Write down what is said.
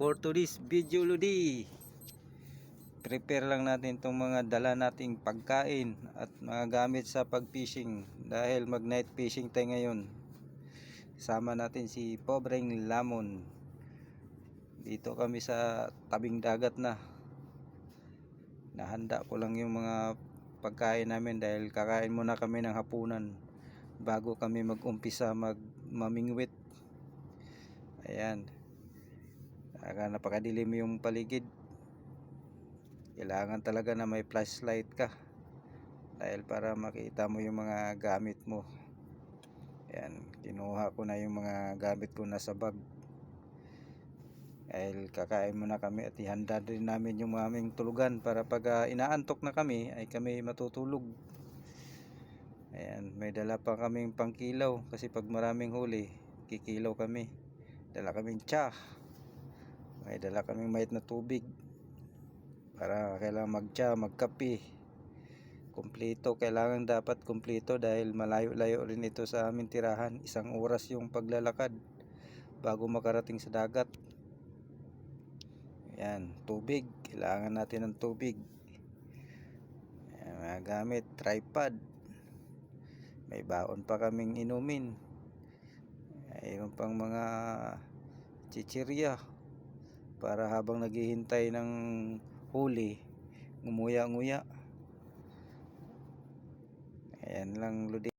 For today's video, Lodi, prepare lang natin itong mga dala nating pagkain at mga gamit sa pag-fishing dahil mag night fishing tayo ngayon. Sama natin si Pobreng Lamon. Dito kami sa tabing dagat na. Nahanda ko lang yung mga pagkain namin dahil kakain muna kami ng hapunan bago kami mag-umpisa mamingwit. Ayan. Napakadilim yung paligid. Kailangan talaga na may flashlight ka dahil para makita mo yung mga gamit mo. Ayan, kinuha ko na yung mga gamit ko na sa bag dahil kakain muna kami at ihanda din namin yung aming tulugan para pag inaantok na kami ay kami matutulog. Ayan, may dala pa kaming pangkilaw kasi pag maraming huli kikilaw kami. Dala kaming tsa, may dala kaming mait na tubig para kailangan magtsa, magkape. Kompleto, kailangan dapat kompleto dahil malayo-layo rin ito sa aming tirahan. 1 oras yung paglalakad bago makarating sa dagat. Ayan, tubig, kailangan natin ng tubig. Ayan, mga gamit, tripod, may baon pa kaming inumin, mayroon pang mga chichirya para habang naghihintay ng huli nguya-nguya. Ayan lang, Lodi.